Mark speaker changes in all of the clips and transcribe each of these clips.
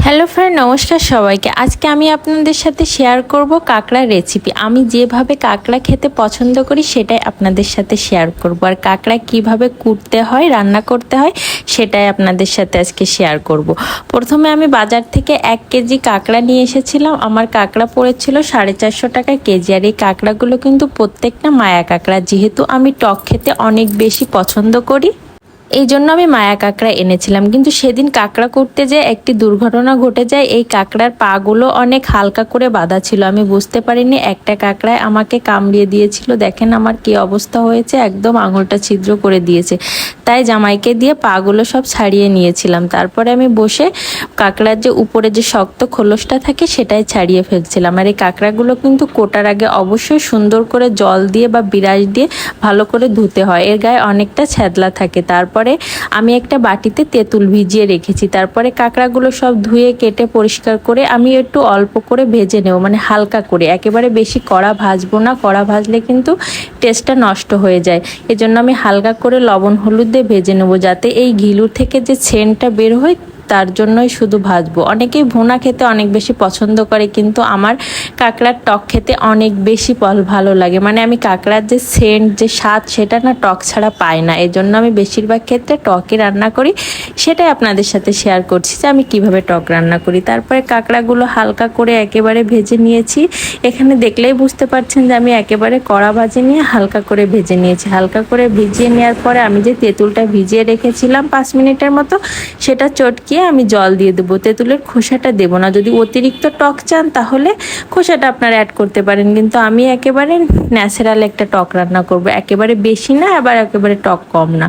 Speaker 1: Hello friend, নমস্কার সবাইকে। আজকে আমি আপনাদের সাথে শেয়ার করব কাঁকড়ার রেসিপি। আমি যেভাবে কাঁকড়া খেতে পছন্দ করি সেটাই আপনাদের সাথে শেয়ার করব, আর কাঁকড়া কিভাবে কুটতে হয়, রান্না করতে হয় সেটাই আপনাদের সাথে আজকে শেয়ার করব। প্রথমে আমি বাজার থেকে 1 কেজি কাঁকড়া নিয়ে এসেছিলাম। আমার কাঁকড়া পড়েছিল 450 টাকা কেজি। আর এই কাঁকড়াগুলো কিন্তু প্রত্যেকটা মায়া কাঁকড়া, যেহেতু আমি টক খেতে অনেক বেশি পছন্দ করি এই জন্য আমি মায়া কাঁকড়া এনেছিলাম। কিন্তু সেদিন কাঁকড়া করতে যেয়ে একটি দুর্ঘটনা ঘটে যায়। এই কাঁকড়ার পাগুলো অনেক হালকা করে বাঁধা ছিল, আমি বুঝতে পারিনি। একটা কাঁকড়ায় আমাকে কামড়িয়ে দিয়েছিল। দেখেন আমার কি অবস্থা হয়েছে, একদম আঙুলটা ছিদ্র করে দিয়েছে। তাই জামাইকে দিয়ে পাগুলো সব ছাড়িয়ে নিয়েছিলাম। তারপরে আমি বসে কাঁকড়ার যে উপরে যে শক্ত খোলসটা থাকে সেটাই ছাড়িয়ে ফেলছিলাম। আর এই কাঁকড়াগুলো কিন্তু কোটার আগে অবশ্যই সুন্দর করে জল দিয়ে বা বিরাস দিয়ে ভালো করে ধুতে হয়, এর গায়ে অনেকটা ছ্যাদলা থাকে। তারপরে আমি একটা বাটিতে তেঁতুল ভিজিয়ে রেখেছি। তারপরে কাঁকড়াগুলো সব ধুয়ে কেটে পরিষ্কার করে আমি একটু অল্প করে ভেজে নেব, মানে হালকা করে, একেবারে বেশি কড়া ভাজবো না। কড়া ভাজলে কিন্তু টেস্টটা নষ্ট হয়ে যায়। এজন্য আমি হালকা করে লবণ হলুদ দিয়ে ভেজে নেব, যাতে এই ঘিলুর থেকে যে সেন্টটা বের হয় তার জন্যই শুধু ভাজবো। অনেকেই ভুনা খেতে অনেক বেশি পছন্দ করে, কিন্তু আমার কাঁকড়ার টক খেতে অনেক বেশি ভালো লাগে। মানে আমি কাঁকড়ার যে সেন্ট, যে স্বাদ, সেটা না টক ছাড়া পাই না। এই জন্য আমি বেশিরভাগ ক্ষেত্রে টকই রান্না করি। সেটাই আপনাদের সাথে শেয়ার করছি যে আমি কিভাবে টক রান্না করি। তারপরে কাঁকড়াগুলো হালকা করে একেবারে ভেজে নিয়েছি। এখানে দেখলেই বুঝতে পারছেন যে আমি একেবারে কড়া ভাজে নিয়ে হালকা করে ভেজে নিয়েছি। হালকা করে ভিজিয়ে নেওয়ার পরে আমি যে তেঁতুলটা ভিজিয়ে রেখেছিলাম 5 মিনিটের মতো, সেটা চটকিয়ে আমি জল দিয়ে দেবো। তেঁতুলের খোসাটা দেবো না। যদি অতিরিক্ত টক চান তাহলে খোসাটা আপনারা অ্যাড করতে পারেন, কিন্তু আমি একেবারে ন্যাচারাল একটা টক রান্না করব, একেবারে বেশি না আবার একেবারে টক কম না।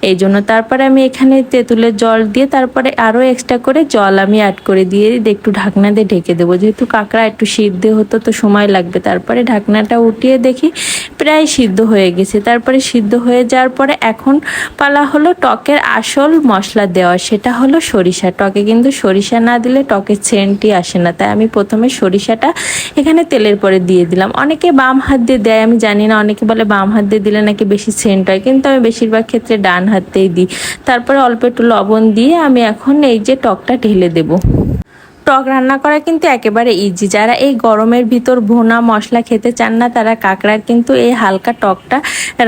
Speaker 1: এই জন্য তারপরে আমি এখানে তেঁতুলের জল দিয়ে তারপরে আরও এক্সট্রা করে জল আমি অ্যাড করে দিয়ে একটু ঢাকনা দিয়ে ঢেকে দেবো। যেহেতু কাঁকড়া একটু সিদ্ধ হতো তো সময় লাগবে। তারপরে ঢাকনাটা উঠিয়ে দেখি প্রায় সিদ্ধ হয়ে গেছে। তারপরে সিদ্ধ হয়ে যাওয়ার পরে এখন পালা হলো টকের আসল মশলা দেওয়া, সেটা হলো সরিষা। টকে কিন্তু সরিষা না দিলে টকের সেন্টই আসে না। তাই আমি প্রথমে সরিষাটা এখানে তেলের পরে দিয়ে দিলাম। অনেকে বাম হাত দিয়ে দেয়, আমি জানি না। অনেকে বলে বাম হাত দিয়ে দিলে নাকি বেশি সেন্ট হয়, কিন্তু আমি বেশিরভাগ ক্ষেত্রে ডান হাতেই দিই। তারপরে অল্প একটু লবণ দিয়ে আমি এখন এই যে টকটা ঢেলে দেবো। টক রান্না করা কিন্তু একেবারে ইজি। যারা এই গরমের ভিতর ভুনা মশলা খেতে চান না, তারা কাঁকড়ার কিন্তু এই হালকা টকটা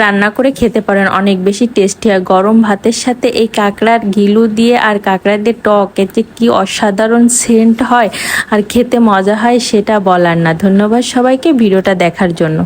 Speaker 1: রান্না করে খেতে পারেন, অনেক বেশি টেস্টি হয়। গরম ভাতের সাথে এই কাঁকড়ার ঘিলু দিয়ে আর কাঁকড়া দিয়ে টক, এতে কি অসাধারণ সেন্ট হয় আর খেতে মজা হয় সেটা বলার না। ধন্যবাদ সবাইকে ভিডিওটা দেখার জন্য।